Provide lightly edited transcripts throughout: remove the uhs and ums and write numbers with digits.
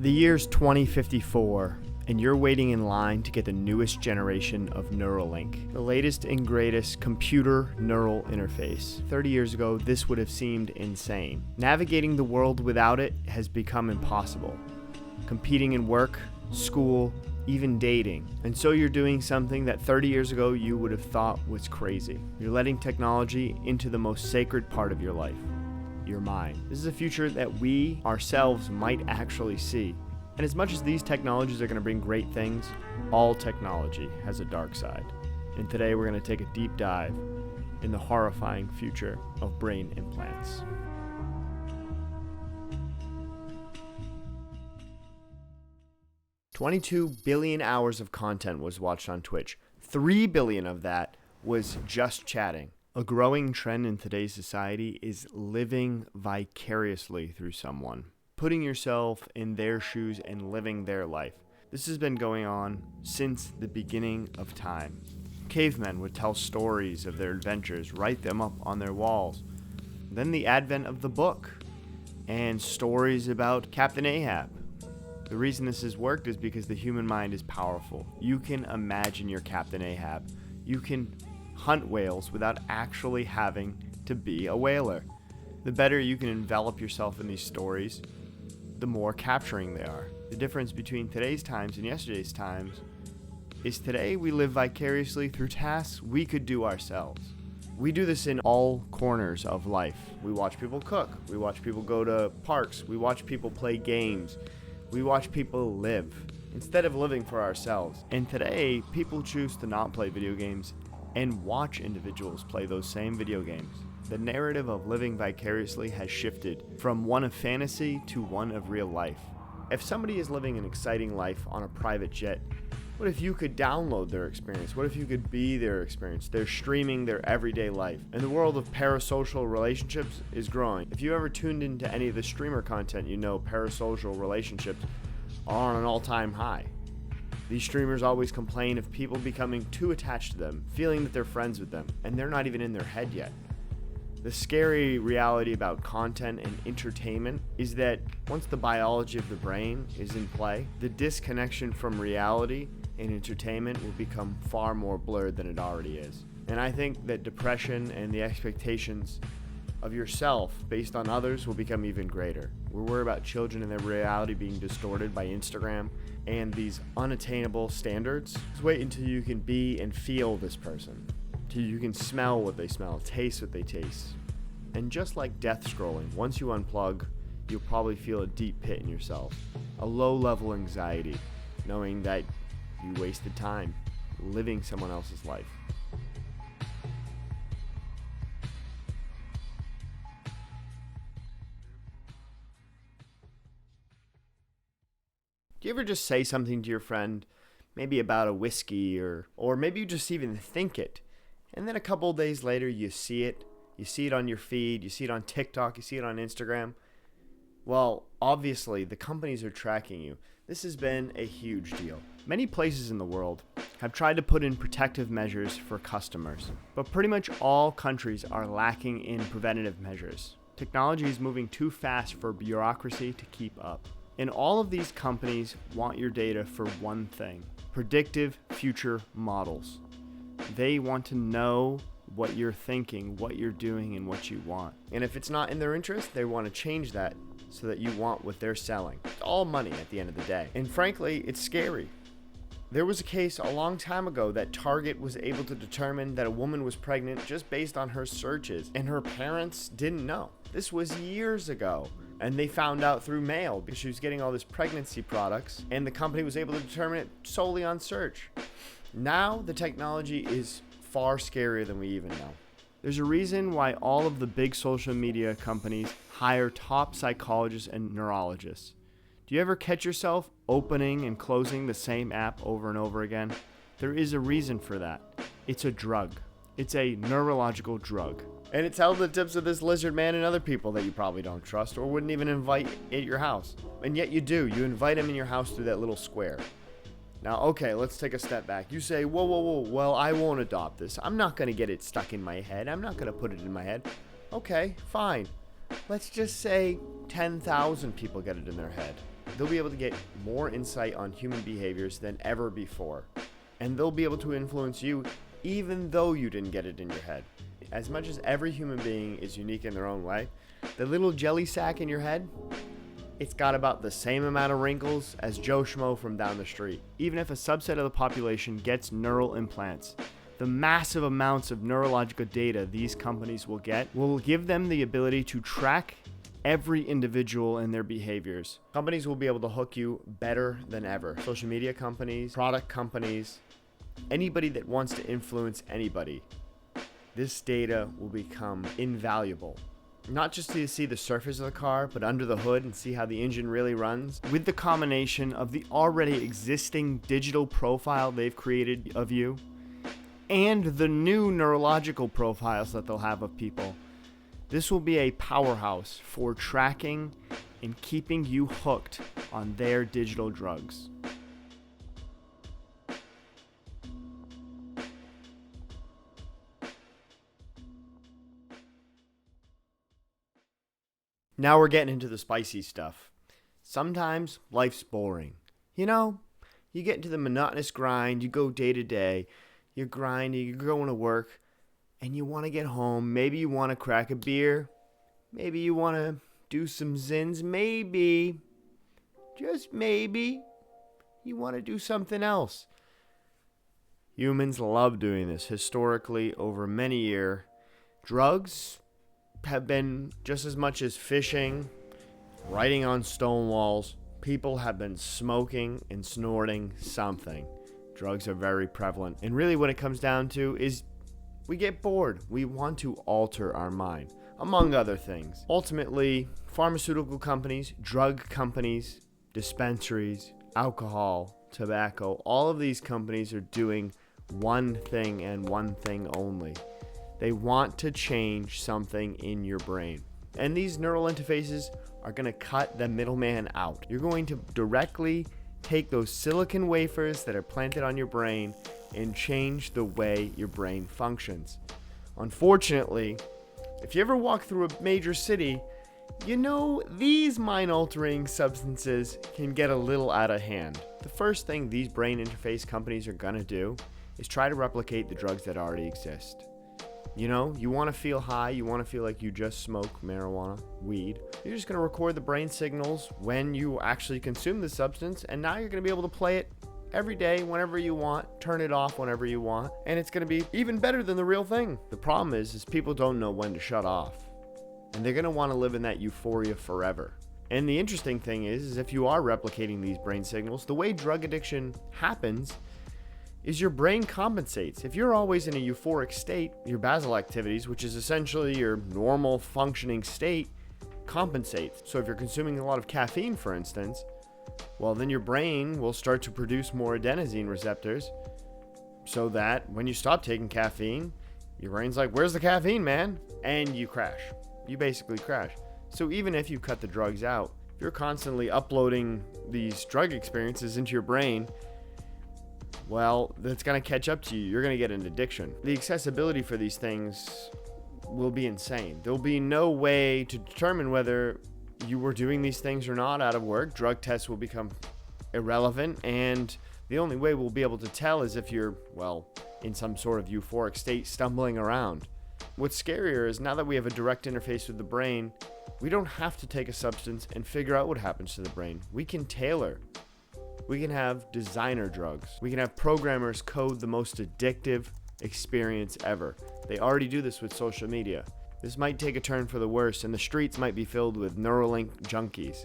The year's 2054, and you're waiting in line to get the newest generation of NeuralLink, the latest and greatest computer neural interface. 30 years ago, this would have seemed insane. Navigating the world without it has become impossible. Competing in work, school, even dating. And so you're doing something that 30 years ago you would have thought was crazy. You're letting technology into the most sacred part of your life. Your mind. This is a future that we ourselves might actually see. And as much as these technologies are going to bring great things, all technology has a dark side. And today we're going to take a deep dive in the horrifying future of brain implants. $22 billion hours of content was watched on Twitch. 3 billion of that was just chatting. A growing trend in today's society is living vicariously through someone, putting yourself in their shoes and living their life. This has been going on since the beginning of time. Cavemen would tell stories of their adventures, write them up on their walls. Then the advent of the book and stories about Captain Ahab. The reason this has worked is because the human mind is powerful. You can imagine your Captain Ahab. You can hunt whales without actually having to be a whaler. The better you can envelop yourself in these stories, the more capturing they are. The difference between today's times and yesterday's times is today we live vicariously through tasks we could do ourselves. We do this in all corners of life. We watch people cook. We watch people go to parks. We watch people play games. We watch people live instead of living for ourselves. And today, people choose to not play video games and watch individuals play those same video games. The narrative of living vicariously has shifted from one of fantasy to one of real life. If somebody is living an exciting life on a private jet, what if you could download their experience? What if you could be their experience? They're streaming their everyday life. And the world of parasocial relationships is growing. If you ever tuned into any of the streamer content, you know parasocial relationships are on an all-time high. These streamers always complain of people becoming too attached to them, feeling that they're friends with them, and they're not even in their head yet. The scary reality about content and entertainment is that once the biology of the brain is in play, the disconnection from reality and entertainment will become far more blurred than it already is. And I think that depression and the expectations of yourself based on others will become even greater. We're worried about children and their reality being distorted by Instagram and these unattainable standards. Just wait until you can be and feel this person, till you can smell what they smell, taste what they taste. And just like death scrolling, once you unplug, you'll probably feel a deep pit in yourself, a low-level anxiety, knowing that you wasted time living someone else's life. Do you ever just say something to your friend, maybe about a whiskey, or maybe you just even think it, and then a couple of days later you see it on your feed, you see it on TikTok, you see it on Instagram? Well, obviously the companies are tracking you. This has been a huge deal. Many places in the world have tried to put in protective measures for customers, but pretty much all countries are lacking in preventative measures. Technology is moving too fast for bureaucracy to keep up. And all of these companies want your data for one thing: predictive future models. They want to know what you're thinking, what you're doing, and what you want. And if it's not in their interest, they want to change that so that you want what they're selling. It's all money at the end of the day. And frankly, it's scary. There was a case a long time ago that Target was able to determine that a woman was pregnant just based on her searches, and her parents didn't know. This was years ago. And they found out through mail because she was getting all this pregnancy products, and the company was able to determine it solely on search. Now the technology is far scarier than we even know. There's a reason why all of the big social media companies hire top psychologists and neurologists. Do you ever catch yourself opening and closing the same app over and over again? There is a reason for that. It's a drug. It's a neurological drug. And it's held the tips of this lizard man and other people that you probably don't trust or wouldn't even invite at your house. And yet you do. You invite him in your house through that little square. Now, okay, let's take a step back. You say, whoa, well, I won't adopt this. I'm not going to get it stuck in my head. I'm not going to put it in my head. Okay, fine. Let's just say 10,000 people get it in their head. they'll be able to get more insight on human behaviors than ever before. And they'll be able to influence you even though you didn't get it in your head. As much as every human being is unique in their own way, the little jelly sack in your head, it's got about the same amount of wrinkles as Joe Schmo from down the street. Even if a subset of the population gets neural implants, the massive amounts of neurological data these companies will get will give them the ability to track every individual and their behaviors. Companies will be able to hook you better than ever. Social media companies, product companies, anybody that wants to influence anybody. This data will become invaluable. Not just to see the surface of the car, but under the hood and see how the engine really runs. With the combination of the already existing digital profile they've created of you and the new neurological profiles that they'll have of people, this will be a powerhouse for tracking and keeping you hooked on their digital drugs. Now we're getting into the spicy stuff. Sometimes life's boring. You know, you get into the monotonous grind, you go day to day, you're grinding, you're going to work, and you want to get home. Maybe you want to crack a beer. Maybe you want to do some zins. Maybe, just maybe, you want to do something else. Humans love doing this. Historically, over many years, drugs have been just as much as fishing, writing on stone walls. People have been smoking and snorting something. Drugs are very prevalent. And really what it comes down to is we get bored. We want to alter our mind, among other things. Ultimately, pharmaceutical companies, drug companies, dispensaries, alcohol, tobacco, all of these companies are doing one thing and one thing only. They want to change something in your brain. And these neural interfaces are going to cut the middleman out. You're going to directly take those silicon wafers that are planted on your brain and change the way your brain functions. Unfortunately, if you ever walk through a major city, you know these mind-altering substances can get a little out of hand. The first thing these brain interface companies are going to do is try to replicate the drugs that already exist. You know, you want to feel high, you want to feel like you just smoke marijuana, weed. You're just going to record the brain signals when you actually consume the substance, and now you're going to be able to play it every day, whenever you want, turn it off whenever you want, and it's going to be even better than the real thing. The problem is people don't know when to shut off, and they're going to want to live in that euphoria forever. And the interesting thing is if you are replicating these brain signals, the way drug addiction happens is your brain compensates. If you're always in a euphoric state, your basal activities, which is essentially your normal functioning state, compensates. So if you're consuming a lot of caffeine, for instance, well, then your brain will start to produce more adenosine receptors so that when you stop taking caffeine, your brain's like, where's the caffeine, man? And you crash. You basically crash. So even if you cut the drugs out, if you're constantly uploading these drug experiences into your brain, well, that's going to catch up to you. You're going to get an addiction. The accessibility for these things will be insane. There'll be no way to determine whether you were doing these things or not out of work. Drug tests will become irrelevant, and the only way we'll be able to tell is if you're, well, in some sort of euphoric state stumbling around. What's scarier is now that we have a direct interface with the brain, we don't have to take a substance and figure out what happens to the brain. We can tailor. We can have designer drugs. We can have programmers code the most addictive experience ever. They already do this with social media. This might take a turn for the worse, and the streets might be filled with NeuralLink junkies.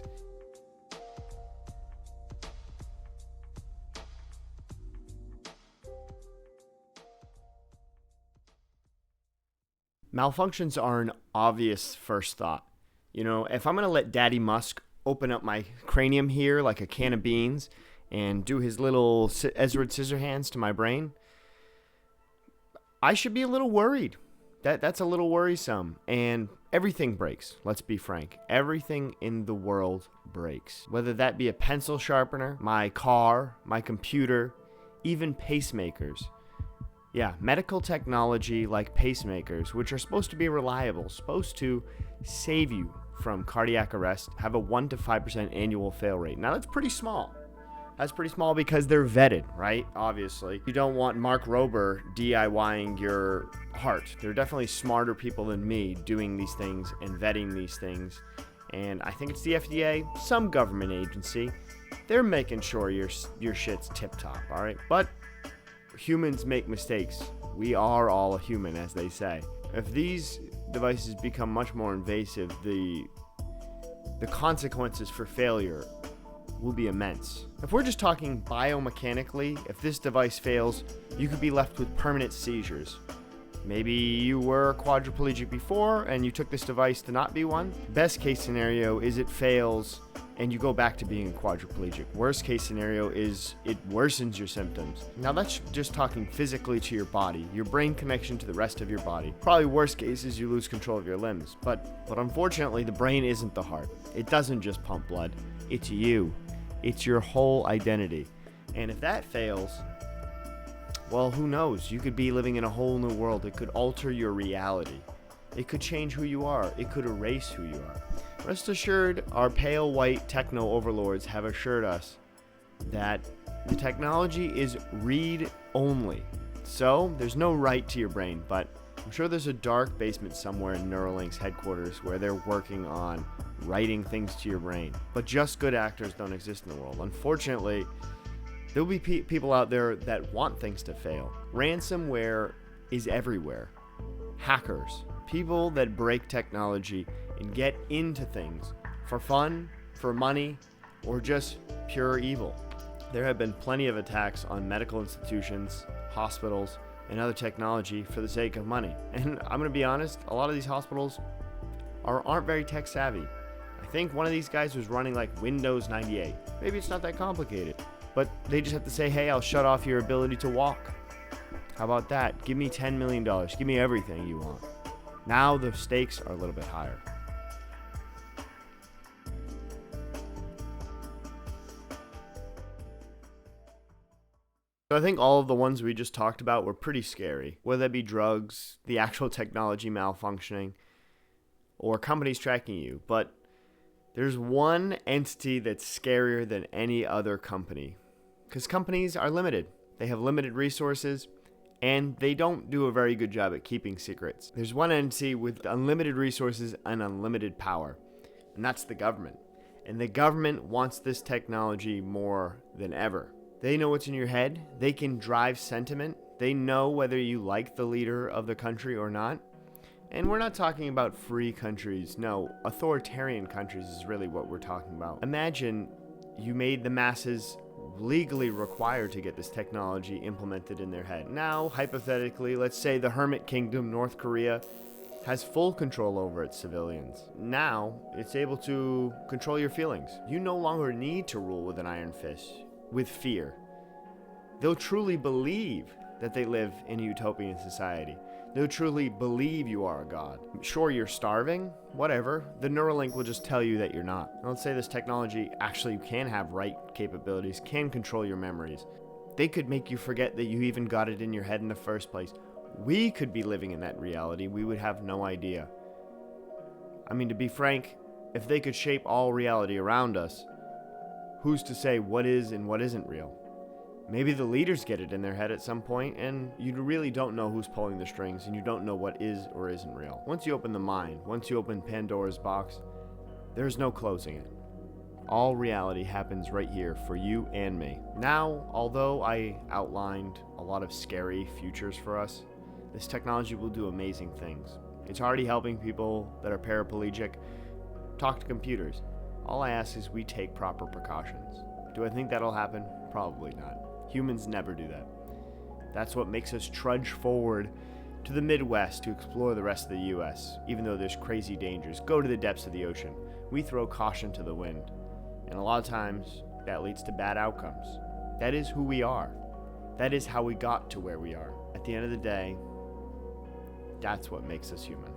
Malfunctions are an obvious first thought. You know, if I'm going to let Daddy Musk open up my cranium here like a can of beans and do his little Edward Scissorhands to my brain, I should be a little worried. That's a little worrisome. And everything breaks. Let's be frank. Everything in the world breaks. Whether that be a pencil sharpener, my car, my computer, even pacemakers. Yeah, medical technology like pacemakers, which are supposed to be reliable, supposed to save you from cardiac arrest have a 1 to 5% annual fail rate. Now, that's pretty small. That's pretty small because they're vetted, right? Obviously. You don't want Mark Rober DIYing your heart. There are definitely smarter people than me doing these things and vetting these things. And I think it's the FDA, some government agency. They're making sure your shit's tip-top, all right? But humans make mistakes. We are all a human, as they say. If these devices become much more invasive, the consequences for failure will be immense. If we're just talking biomechanically, if this device fails, you could be left with permanent seizures. Maybe you were quadriplegic before and you took this device to not be one. Best case scenario is it fails and you go back to being a quadriplegic. Worst case scenario is it worsens your symptoms. Now that's just talking physically to your body, your brain connection to the rest of your body. Probably worst case is you lose control of your limbs. But unfortunately, the brain isn't the heart. It doesn't just pump blood. It's you. It's your whole identity. And if that fails, well, who knows? You could be living in a whole new world. It could alter your reality. It could change who you are. It could erase who you are. Rest assured, our pale white techno overlords have assured us that the technology is read only. So there's no write to your brain, but I'm sure there's a dark basement somewhere in Neuralink's headquarters where they're working on writing things to your brain. But just good actors don't exist in the world. Unfortunately, there will be people out there that want things to fail. Ransomware is everywhere. Hackers, people that break technology and get into things for fun, for money, or just pure evil. There have been plenty of attacks on medical institutions, hospitals, and other technology for the sake of money. And I'm going to be honest, a lot of these hospitals aren't very tech savvy. I think one of these guys was running like Windows 98. Maybe it's not that complicated, but they just have to say, hey, I'll shut off your ability to walk. How about that? Give me $10 million. Give me everything you want. Now the stakes are a little bit higher. So I think all of the ones we just talked about were pretty scary. Whether that be drugs, the actual technology malfunctioning, or companies tracking you. But there's one entity that's scarier than any other company. Because companies are limited. They have limited resources, and they don't do a very good job at keeping secrets. There's one entity with unlimited resources and unlimited power, and that's the government. And the government wants this technology more than ever. They know what's in your head. They can drive sentiment. They know whether you like the leader of the country or not. And we're not talking about free countries. No, authoritarian countries is really what we're talking about. Imagine you made the masses legally required to get this technology implemented in their head. Now, hypothetically, let's say the Hermit Kingdom, North Korea, has full control over its civilians. Now, it's able to control your feelings. You no longer need to rule with an iron fist, with fear. They'll truly believe that they live in a utopian society. They'll truly believe you are a god. Sure, you're starving, whatever. The Neuralink will just tell you that you're not. And let's say this technology actually can have right capabilities, can control your memories. They could make you forget that you even got it in your head in the first place. We could be living in that reality. We would have no idea. I mean, to be frank, if they could shape all reality around us, who's to say what is and what isn't real? Maybe the leaders get it in their head at some point, and you really don't know who's pulling the strings, and you don't know what is or isn't real. Once you open the mind, once you open Pandora's box, there's no closing it. All reality happens right here for you and me. Now, although I outlined a lot of scary futures for us, this technology will do amazing things. It's already helping people that are paraplegic talk to computers. All I ask is we take proper precautions. Do I think that'll happen? Probably not. Humans never do that. That's what makes us trudge forward to the Midwest to explore the rest of the U.S. Even though there's crazy dangers, go to the depths of the ocean. We throw caution to the wind. And a lot of times, that leads to bad outcomes. That is who we are. That is how we got to where we are. At the end of the day, that's what makes us human.